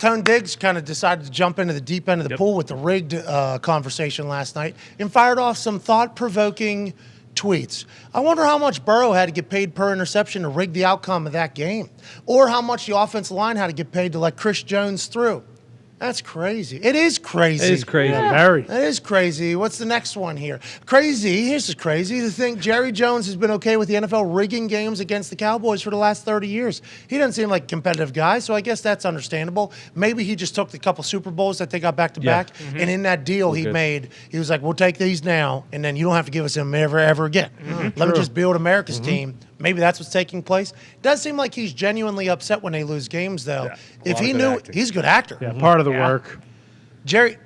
Tone Diggs kind of decided to jump into the deep end of the pool with the rigged conversation last night and fired off some thought-provoking tweets. I wonder how much Burrow had to get paid per interception to rig the outcome of that game, or how much the offensive line had to get paid to let Chris Jones through. That's crazy. It is crazy. It is crazy. Yeah. Very. It is crazy. What's the next one here? Crazy. Here's the crazy. To think Jerry Jones has been okay with the NFL rigging games against the Cowboys for the last 30 years. He doesn't seem like a competitive guy, so I guess that's understandable. Maybe he just took the couple Super Bowls that they got back-to-back, and in that deal he made, he was like, we'll take these now, and then you don't have to give us them ever again. Let me just build America's team. Maybe that's what's taking place. Does seem like he's genuinely upset when they lose games, though. Yeah, if he knew, he's a good actor. Yeah, part of the work. Jerry.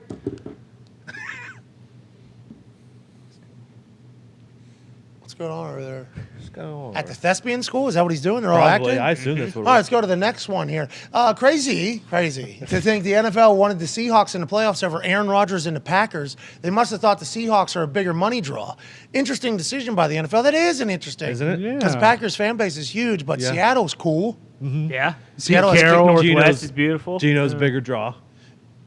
What's going on over there? What's going on? At the thespian school? Is that what he's doing? They're all Probably. acting? I assume that's what All right, let's go to the next one here. Crazy to think the NFL wanted the Seahawks in the playoffs over Aaron Rodgers and the Packers. They must have thought the Seahawks are a bigger money draw. Interesting decision by the NFL. That is an interesting. Isn't it? Because Yeah. Packers fan base is huge, but Seattle's cool. Yeah. Seattle has Carroll, Northwest Geno's- is beautiful. Geno's bigger draw.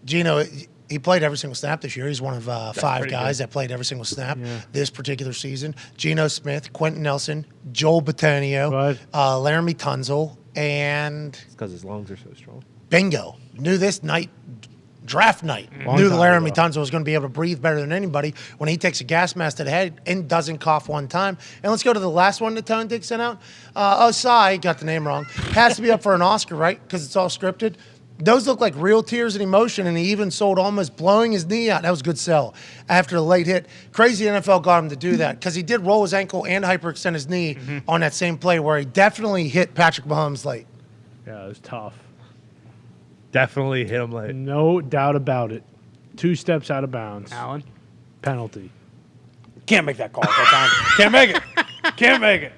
Gino, he played every single snap this year. He's one of 5 pretty guys that played every single snap this particular season. Geno Smith, Quentin Nelson, Joel Batonio, Laramie Tunzel, and It's because his lungs are so strong. bingo. Knew this night, draft night, knew Laramie Tunzel was going to be able to breathe better than anybody when he takes a gas mask to the head and doesn't cough one time. And let's go to the last one that Tone Dick sent out. Cy, got the name wrong, has to be up for an Oscar, right? Because it's all scripted. Those look like real tears and emotion, and he even sold almost blowing his knee out. That was a good sell after the late hit. Crazy NFL got him to do that because he did roll his ankle and hyperextend his knee on that same play where he definitely hit Patrick Mahomes late. Yeah, it was tough. Definitely hit him late. No doubt about it. 2 steps out of bounds. Alan? Penalty. Can't make that call at that time. Can't make it. Can't make it.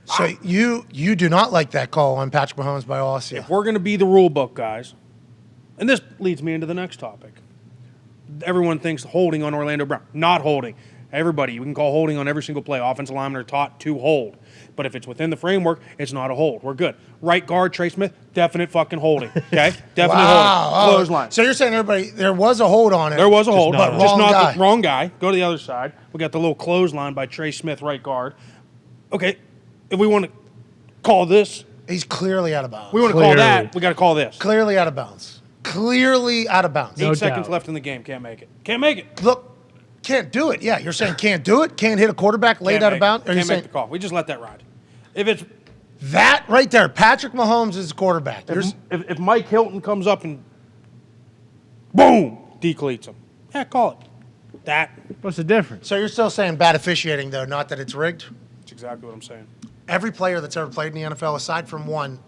So you do not like that call on Patrick Mahomes by all I see. If we're going to be the rule book guys, and this leads me into the next topic. Everyone thinks holding on Orlando Brown. Not holding. Everybody, we can call holding on every single play. Offensive linemen are taught to hold. But if it's within the framework, it's not a hold. We're good. Right guard, Trey Smith, definite fucking holding. Okay? Definite holding. Clothesline. So you're saying everybody, there was a hold on it. There was a hold, but just wrong not guy. the wrong guy. Go to the other side. We got the little clothesline by Trey Smith, right guard. Okay, if we want to call this, He's clearly out of bounds. we want to call that, we got to call this. Clearly out of bounds. Clearly out of bounds. 8 No seconds doubt. left in the game. Can't make it. Can't make it. Look, can't do it. Yeah, you're saying can't do it? Can't hit a quarterback late Can't out make of bounds? it. Or you're Can't make saying the call. We just let that ride. If it's that right there, Patrick Mahomes is the quarterback. if Mike Hilton comes up and boom decleats him, yeah, call it. That. What's the difference? So you're still saying bad officiating, though, not that it's rigged? That's exactly what I'm saying. Every player that's ever played in the NFL, aside from one,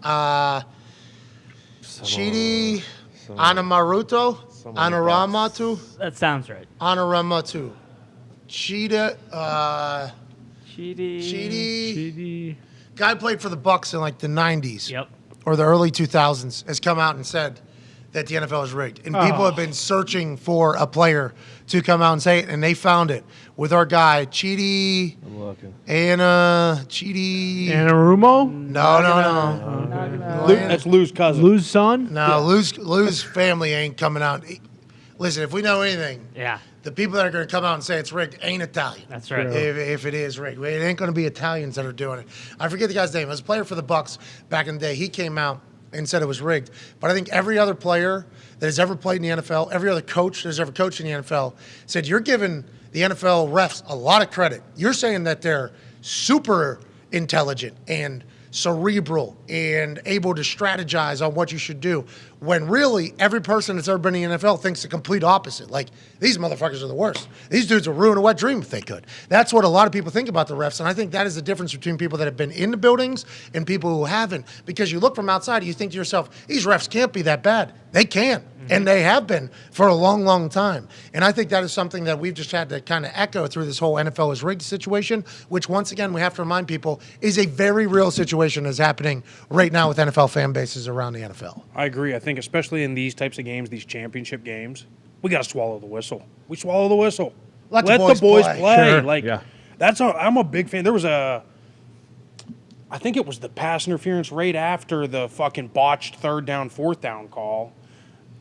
Chidi Anamaruto, Anaramatu, That sounds right. Anaramatu, Cheetah, Cheaty. Chidi. Guy played for the Bucks in like the 90s. Yep. Or the early 2000s, has come out and said that the NFL is rigged. And people have been searching for a player to come out and say it, and they found it with our guy, Chidi. I'm looking. Chidi. Anarumo? No. That's Lou's cousin. Lou's son? No, Lou's family ain't coming out. Listen, if we know anything, Yeah. the people that are going to come out and say it's rigged ain't Italian. That's right. If it is rigged, it ain't going to be Italians that are doing it. I forget the guy's name. It was a player for the Bucks back in the day. He came out and said it was rigged. But I think every other player that has ever played in the NFL, every other coach that has ever coached in the NFL, said you're giving the NFL refs a lot of credit. You're saying that they're super intelligent and cerebral and able to strategize on what you should do, when really every person that's ever been in the NFL thinks the complete opposite. Like, these motherfuckers are the worst. These dudes will ruin a wet dream if they could. That's what a lot of people think about the refs, and I think that is the difference between people that have been in the buildings and people who haven't. Because you look from outside and you think to yourself, these refs can't be that bad. They can, and they have been for a long, long time. And I think that is something that we've just had to kind of echo through this whole NFL is rigged situation, which once again we have to remind people is a very real situation that's happening right now with NFL fan bases around the NFL. I agree. I think especially in these types of games, these championship games, we got to swallow the whistle. We swallow the whistle. Let the boys play. Sure. Like, Yeah. I'm a big fan. There was I think it was the pass interference right after the fucking botched 3rd down, 4th down call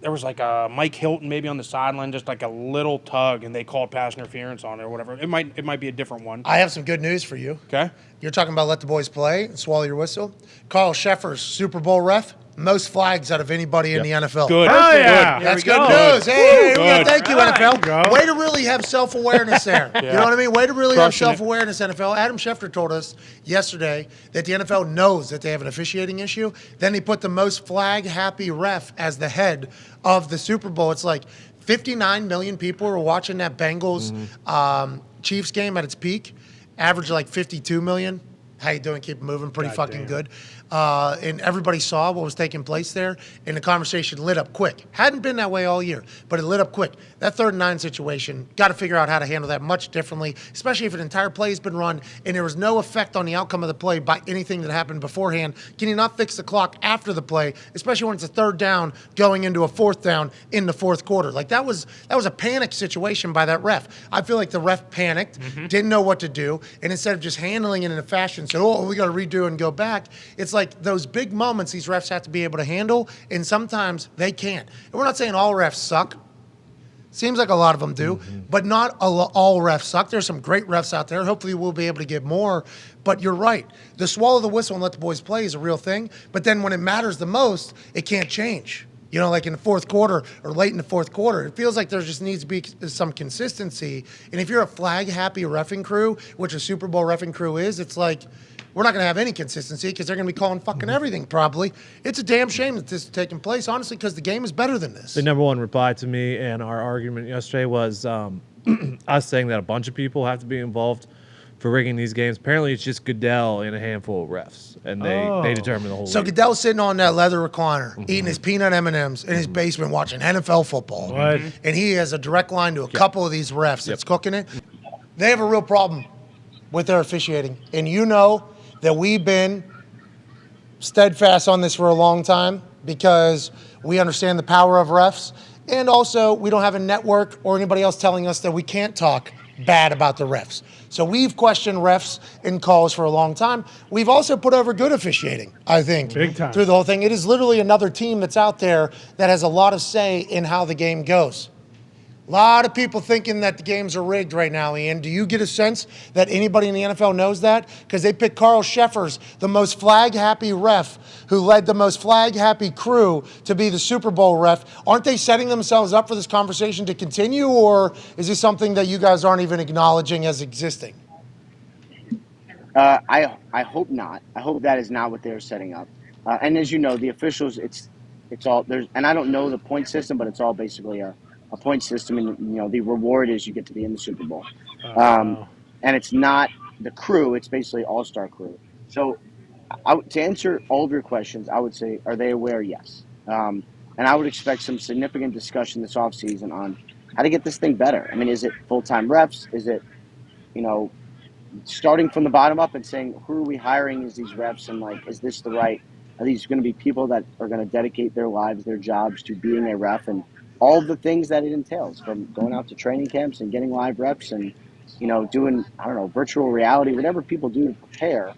there was like a Mike Hilton maybe on the sideline, just like a little tug, and they called pass interference on it or whatever. It might be a different one. I have some good news for you. Okay. You're talking about let the boys play and swallow your whistle. Carl Sheffer's Super Bowl ref, most flags out of anybody in the NFL. Good. Oh, Good. yeah. That's we good go. news. Hey, Good. thank you, There you NFL. go. Way to really have self-awareness there. You know what I mean? Way to really Crushing it. have self-awareness, NFL. Adam Schefter told us yesterday that the NFL knows that they have an officiating issue. Then he put the most flag-happy ref as the head of the Super Bowl. It's like 59 million people were watching that Bengals Chiefs game at its peak. Average like 52 million. How you doing? Keep it moving. Pretty fucking good. And everybody saw what was taking place there, and the conversation lit up quick. Hadn't been that way all year, but it lit up quick. That 3rd and 9 situation, got to figure out how to handle that much differently, especially if an entire play has been run and there was no effect on the outcome of the play by anything that happened beforehand. Can you not fix the clock after the play, especially when it's a 3rd down going into a 4th down in the 4th quarter? Like that was a panic situation by that ref. I feel like the ref panicked, didn't know what to do, and instead of just handling it in a fashion, said, "Oh, we got to redo and go back." It's like those big moments these refs have to be able to handle, and sometimes they can't. And we're not saying all refs suck. Seems like a lot of them do, but not all refs suck. There's some great refs out there. Hopefully we'll be able to get more. But you're right. The swallow the whistle and let the boys play is a real thing. But then when it matters the most, it can't change. You know, like in the 4th quarter or late in the 4th quarter, it feels like there just needs to be some consistency. And if you're a flag-happy reffing crew, which a Super Bowl reffing crew is, it's like we're not going to have any consistency because they're going to be calling fucking everything probably. It's a damn shame that this is taking place, honestly, because the game is better than this. The number one reply to me and our argument yesterday was us saying that a bunch of people have to be involved for rigging these games. Apparently, it's just Goodell and a handful of refs, and they determine the whole So league. Goodell's sitting on that leather recliner, eating his peanut M&Ms in his basement, watching NFL football. What? And he has a direct line to a couple of these refs that's cooking it. They have a real problem with their officiating. And you know that we've been steadfast on this for a long time because we understand the power of refs. And also, we don't have a network or anybody else telling us that we can't talk bad about the refs. So we've questioned refs in calls for a long time. We've also put over good officiating, I think, Big time. through the whole thing. It is literally another team that's out there that has a lot of say in how the game goes. A lot of people thinking that the games are rigged right now, Ian. Do you get a sense that anybody in the NFL knows that? Because they picked Carl Sheffers, the most flag-happy ref who led the most flag-happy crew to be the Super Bowl ref. Aren't they setting themselves up for this conversation to continue, or is this something that you guys aren't even acknowledging as existing? I hope not. I hope that is not what they're setting up. And as you know, the officials, it's all there's. And I don't know the point system, but it's all basically a point system, and the reward is you get to be in the Super Bowl. And it's not the crew; it's basically all-star crew. So, to answer all of your questions, I would say, are they aware? Yes. And I would expect some significant discussion this offseason on how to get this thing better. I mean, is it full-time refs? Is it, starting from the bottom up and saying, who are we hiring as these refs, and is this the right? Are these going to be people that are going to dedicate their lives, their jobs to being a ref, and all the things that it entails, from going out to training camps and getting live reps and, doing, virtual reality, whatever people do to prepare,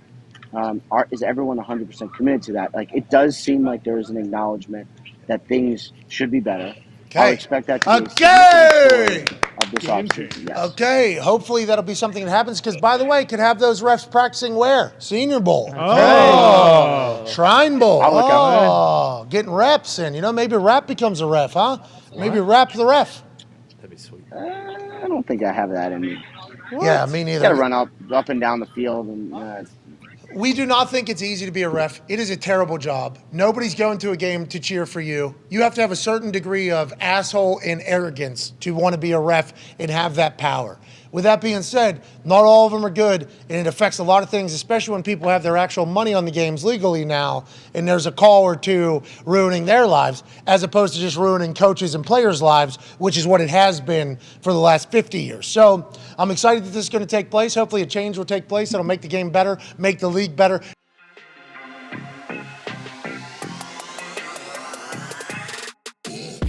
is everyone 100% committed to that? It does seem like there is an acknowledgement that things should be better. Okay. I would expect that to be a Okay. significant story of this offseason. Yes. Okay, hopefully that'll be something that happens because, by the way, could have those refs practicing where? Senior Bowl. Oh. Shrine Bowl. I'll look out Oh, getting reps in. Maybe rap becomes a ref, huh? Maybe rap the ref. That'd be sweet. I don't think I have that in me. Yeah, me You neither. got to run up and down the field, and We do not think it's easy to be a ref. It is a terrible job. Nobody's going to a game to cheer for you. You have to have a certain degree of asshole and arrogance to want to be a ref and have that power. With that being said, not all of them are good, and it affects a lot of things, especially when people have their actual money on the games legally now, and there's a call or two ruining their lives, as opposed to just ruining coaches' and players' lives, which is what it has been for the last 50 years. So I'm excited that this is going to take place. Hopefully a change will take place that'll make the game better, make the league better.